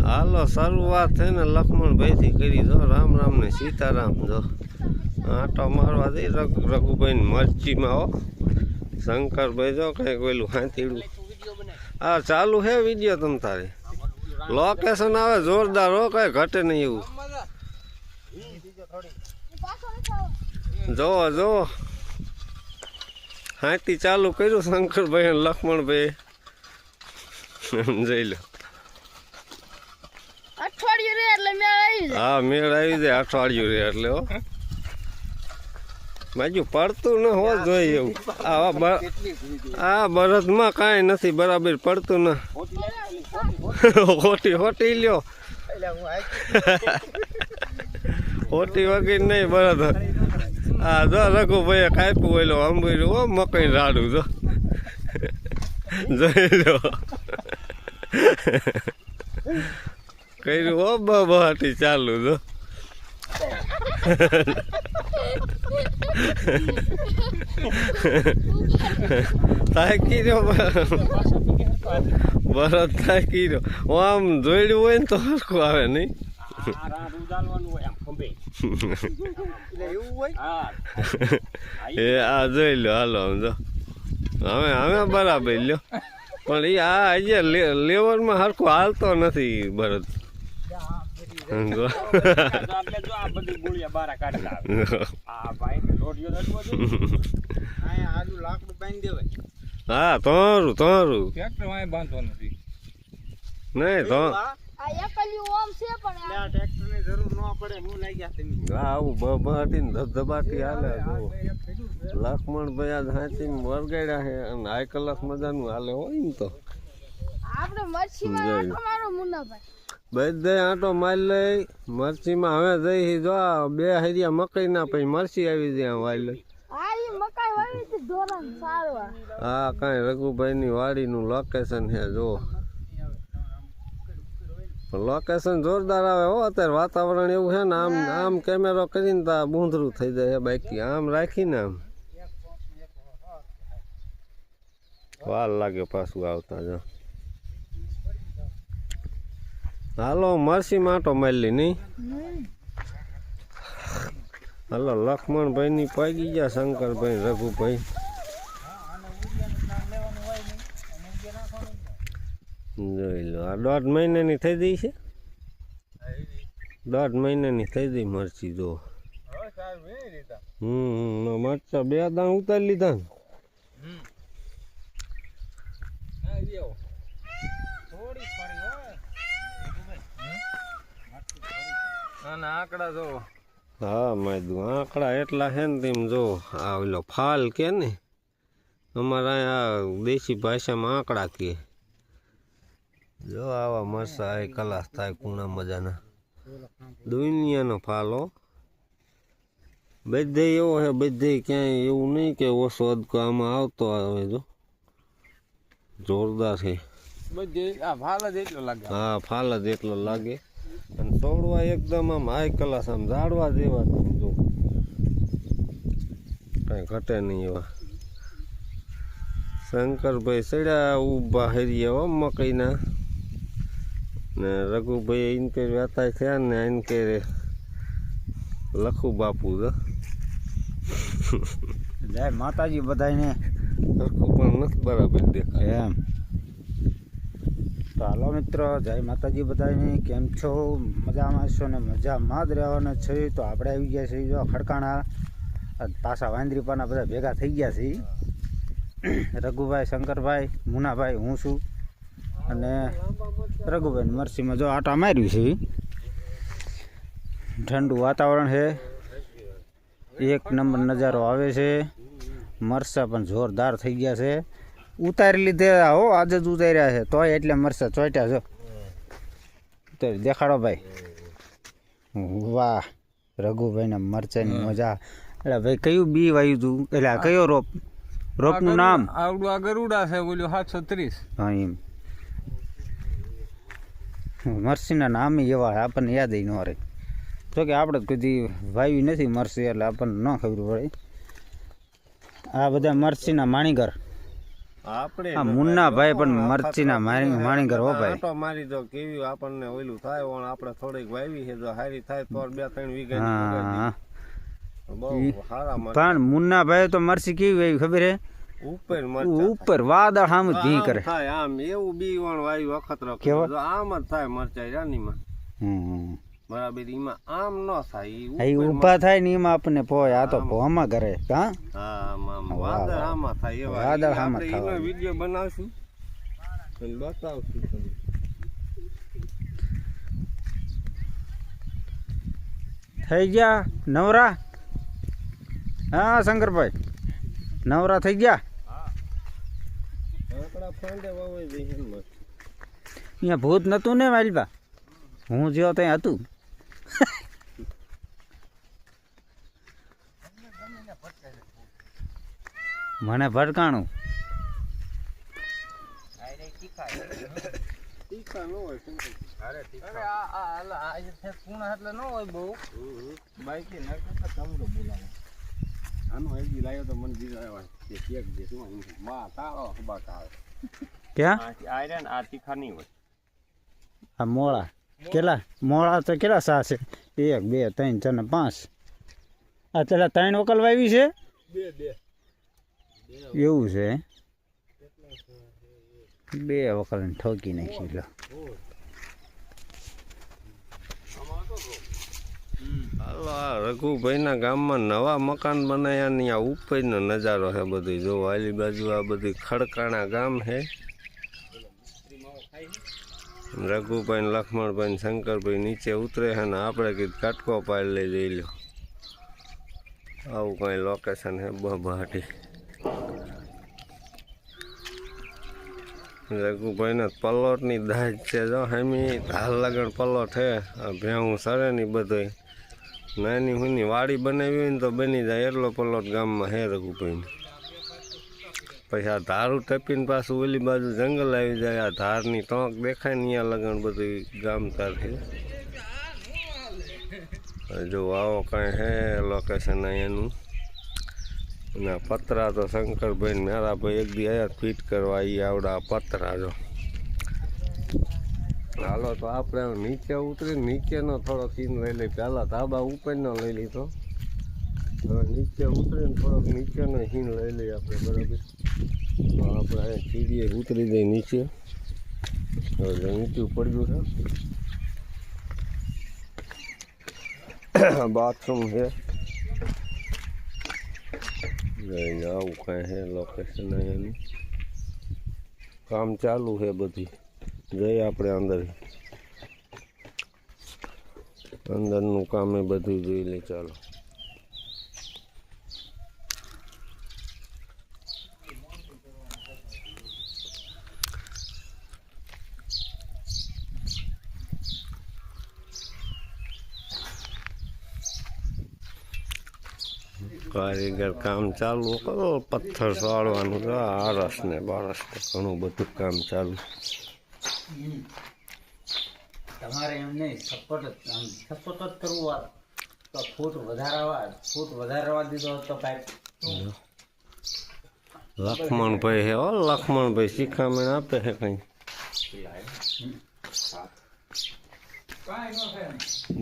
હાલો શરૂઆત થઈને લક્ષ્મણભાઈ થી કરી જો રામ રામ ને સીતારામ જો આટો મારવા દઈ રઘુભાઈ મરચીમાં હો શંકરભાઈ જો કઈક ઓલું હાથીડું હા ચાલુ હે વિડીયો તમ તારે લોકેશન આવે જોરદાર હો કઈ ઘટે નહીં એવું જોવો જોવો હાથી ચાલુ કર્યું શંકરભાઈ અને લક્ષ્મણભાઈ જોઈ લો હા મેળ આવી જાય અઠવાડિયું રે એટલે હો બાજુ પડતું ન હોત જોઈએ એવું આ બરદમાં કાંઈ નથી બરાબર પડતું ન હોટી હોટી લ્યો હોટી વગર નહીં બરદ હા જો રઘુભાઈ કાપ્યું ઓલો અંબીરું હો મકઈ રાડું જો જોઈ લો કર્યું હો બહાટી ચાલુ જો થાકી રહ્યો બરદ થાકી રહ્યો આમ જોડ્યું હોય ને તો હરખું આવે નહીં એ આ જોઈ લો હાલો આમ જો હવે બરાબર લ્યો પણ એ આ આજે લેવરમાં હરખું હાલતો નથી બરદ હા તમારું તમારું નહીં તો આવું બબાટી ધબધબાટી હાલે લક્ષ્મણભાઈ આજ હાથી વરગાડ્યા છે અને હાઈ કલાક મજાનું હાલે હોય ને તો બધે આંટો મારી લઈ મરચીમાં હવે જઈ જો બે હરિયા મકઈ ના પછી મરચી આવી જાય વાળી લઈ હા કઈ રઘુભાઈ ની વાડી નું લોકેશન છે જો લોકેશન જોરદાર આવે હો અત્યારે વાતાવરણ એવું છે ને આમ આમ કેમેરો કરીને તો બૂંધરું થઈ જાય બાકી આમ રાખીને આમ વાર લાગે પાછું આવતા જો હાલો મરસી માટો મારી નહીં હાલો લક્ષ્મણભાઈ ની પાગી ગયા શંકરભાઈ રઘુભાઈ જોઈ લો આ 1.5 મહિનાની થઈ ગઈ છે 1.5 મહિનાની થઈ ગઈ મરચી જો મરચા 2 દાણ ઉતારી લીધા ને આંકડા જો હા માયદું આંકડા એટલા છે ને તેમ જો આ ઓલો ફાલ કે ને અમારા અહીંયા દેશી ભાષામાં આંકડા કે જો આવા મરસા આ કલાસ થાય કુણા મજાના દુનિયાનો ફાલો બધે એવો છે બધે ક્યાંય એવું નહીં કે ઓછો અદકો આમાં આવતો આવે જો જોરદાર છે હા ફાલ જ એટલો લાગે અને તોડવા એકદમ આમ હાઈ ક્લાસ આમ ઝાડવા જેવા જો કઈ ઘટે નહીં એવા શંકરભાઈ સડ્યા ઊભા હરિયા હો મકઈના ને રઘુભાઈ ઇનકે વ્યાતા થયા ને ઇનકે લખું બાપુ તો જય માતાજી બધાને સરખું પણ નથી બરાબર દેખાય એમ તો હાલો મિત્રો જય માતાજી બધાને કેમ છો મજામાં છો ને મજામાં જ રહેવાના છે તો આપણે આવી ગયા છીએ જો ખડકાણા પાછા વાંદરીપાના બધા ભેગા થઈ ગયા છીએ રઘુભાઈ શંકરભાઈ મુનાભાઈ હું છું અને રઘુભાઈ મરસીમાં જો આટા માર્યું છે ઠંડુ વાતાવરણ છે એક નંબર નજારો આવે છે મરસા પણ જોરદાર થઈ ગયા છે ઉતારી લીધે હો આજે જ ઉતાર્યા છે તોય એટલે મરસા ચોટ્યા છો તો દેખાડો ભાઈ વાહ રઘુભાઈના મરચાની મજા એટલે ભાઈ કયું બી વાવ્યું હતું એટલે કયો રોપનું નામ આવડું આ ગરુડા છે બોલ્યું 730 હા એમ મરસીના નામ એવા આપણને યાદ ન રહે જોકે આપણે કદી વાવી નથી મરસી એટલે આપણને ન ખબર પડે આ બધા મરસીના માણીગર આપણે આ મુન્ના ભાઈ પણ મરચીના માણી કરો ભાઈ. આટો મારી દો કેવી આપણને ઓલું થાય પણ આપણે થોડીક વાવી છે જો હારી થાય તો 2-3 વીઘા હા બહુ સારા પણ મુન્ના ભાઈ તો મરચી કેવી વાવી ખબર હે? ઉપર ઉપર વાદળ સામે ભી કરે થાય આમ એવું બી વણ વાવી વખત રાખો જો આમ જ થાય મરચાઈ રાનીમાં. બરાબર એમાં આમ ન થાય એ ઊભા થાય ને એમાં આપણને પોય આ તો ભોમાં કરે હા વાદળ આમાં થાય એવા વાદળ આમાં આપણે એનો વિડિયો બનાવશું અને બતાવશું તમને. થઈ ગયા નવરા? હા શંકરભાઈ નવરા થઈ ગયા? અહીંયા ભૂત નતું ને વાલબા? હું જ્યો ત્યાં હતું. મને ભટકાણું ક્યાં આ તીખા નહીં હોય આ મોળા કેટલા મોળા તો કેટલા સા છે? 1 2 3 4 ને 5. આ પેલા 3 વકલ વાવી છે? એવું છે 2 વકલ ઠોકી નાખી લો. હાલો આ રઘુભાઈના ગામમાં નવા મકાન બનાવ્યા ને આ ઉપરનો નજારો છે બધું જો વાલી બાજુ આ બધું ખડકાણા ગામ છે. રઘુભાઈ લક્ષ્મણભાઈ શંકરભાઈ નીચે ઉતરે છે ને આપણે કીધું કાટકો પાડી લઈ જઈ લો. આવું કઈ લોકેશન છે બહાટી. રઘુભાઈને પલોટની દાજ છે જો હેમી હાલ લગણ પલોટ છે ભેહું સરે ની બધું નાની હુની વાડી બનાવી હોય ને તો બની જાય એટલો પલોટ ગામમાં હે રઘુભાઈને. પછી આ ધારું ટપીને પાછું ઓલી બાજુ જંગલ આવી જાય આ ધારની ટોંક દેખાય ને અહીંયા લગણ બધું ગામ તાર છે. જો આવો કાંઈ હે લોકેશન અહીંયાનું. અને પતરા તો શંકરભાઈ મારા ભાઈ એક દી આયા ફિટ કરવા એ આવડા પતરા જો. હાલો તો આપણે નીચે ઉતરી નીચેનો થોડો સીન લઈ લઈ. પહેલાં ધાબા ઉપરનો લઈ લીધો હવે નીચે ઉતરીને થોડોક નીચેનો સીન લઈ લઈએ આપણે બરાબર. તો આપણે અહીંયા સીડીએ ઉતરી જઈએ નીચે. હવે નીચું પડ્યું છે બાથરૂમ છે. આવું કાંઈ છે લોકેશન અહીંયાનું કામ ચાલુ છે બધી. જઈએ આપણે અંદરનું કામ એ બધું જોઈ લે ચાલો. કારીગર કામ ચાલુ કરો પથ્થર સાળવાનું આરસ ને બારસ ને ઘણું બધું કામ ચાલુ. તમારે એમ નહીં સપોર્ટ જ કરવું તો ફૂટ વધારવા દીધો તો કાંઈ. લક્ષ્મણભાઈ હે લક્ષ્મણભાઈ શિખામણ આપે છે કઈ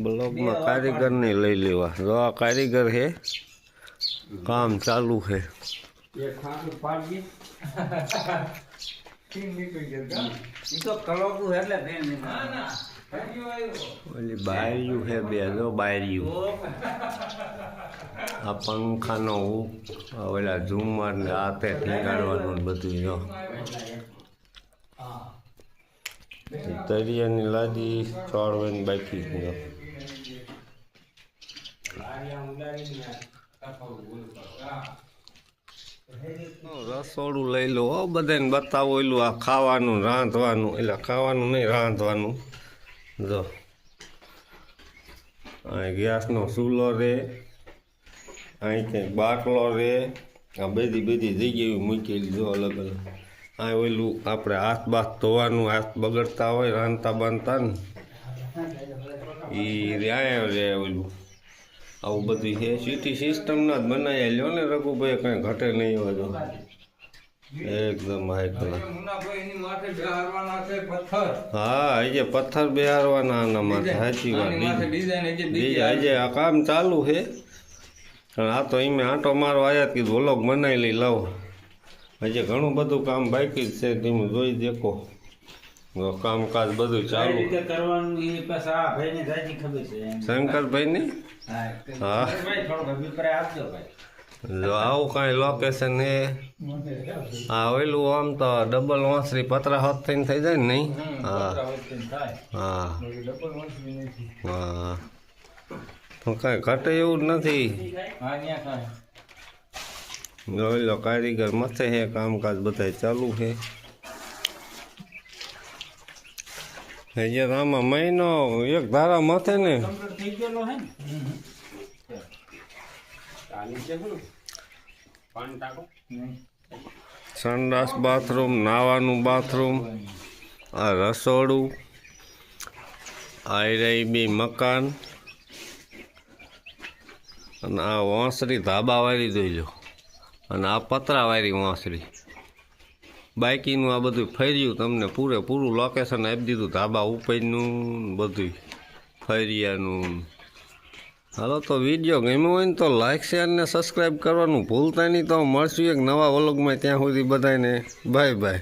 બ્લોગમાં કારીગર ને લઈ લેવા. જો આ કારીગર છે કામ ચાલુ છે. ઓલી બાયરિયું છે બે જો બાયરિયું આ પંખાનો ઓલા ઝુમર ને હાથે ટીંગાડવાનું બધું જો. દરિયાની લાદી ચોળવાની બાકી જો. રસોડું લઈ લો બધાને બતાવો. એલું આ ખાવાનું રાંધવાનું એટલે ખાવાનું નહીં રાંધવાનું જો. અહીં ગેસનો ચૂલો રે અહીં ક્યાંક બાટલો રે આ બધી જગ્યાએ મૂકેલી જો અલગ અલગ. આ ઓલું આપણે હાથ બાથ ધોવાનું હાથ બગડતા હોય રાંધતા બાંધતા ને એ રહ્યા રે ઓલું આવું બધું છે. સિટી સિસ્ટમના જ બનાવી લ્યો ને રઘુભાઈ કાંઈ ઘટે નહીં હોય તો. એકદમ હાઈ ક્લાસ હા આજે પથ્થર બેહારવાના આના માથે સાચી વાત આજે આ કામ ચાલુ છે પણ આ તો એમે આંટો મારવા આવ્યા કીધું વ્લોગ બનાવી લઈ લાવો હજી ઘણું બધું કામ બાકી જ છે તમે જોઈ દેખો કામકાજ બધું ચાલુ કરવાનું એ પાછા આ ભાઈને જાજી ખબર છે શંકરભાઈ હા જો આવું કાંઈ લોકેશન હે હા ઓયલું આમ તો ડબલ વાંસરી પતરા હાથ થઈને થઈ જાય ને નહીં હા હા હા તો કાંઈ ઘટે એવું જ નથી જોઈ લો કારીગર મથે છે કામકાજ બધા ચાલુ છે અહીંયા આમાં મહિનો એક ધારા મથે ને સંડાસ બાથરૂમ નાવાનું બાથરૂમ આ રસોડું આ રહી બી મકાન અને આ વાંસળી ધાબાવાળી જોઈ લો અને આ પતરાવાળી વાંસળી બાઇકીનું આ બધું ફર્યું તમને પૂરેપૂરું લોકેશન આપી દીધું ધાબા ઉપરનું બધું ફરિયાનું હાલો તો વિડીયો ગમ્યો હોય ને તો લાઇક શેર ને સબસ્ક્રાઈબ કરવાનું ભૂલતા નહીં તો મળશું એક નવા વ્લોગમાં ત્યાં સુધી બધાને બાય બાય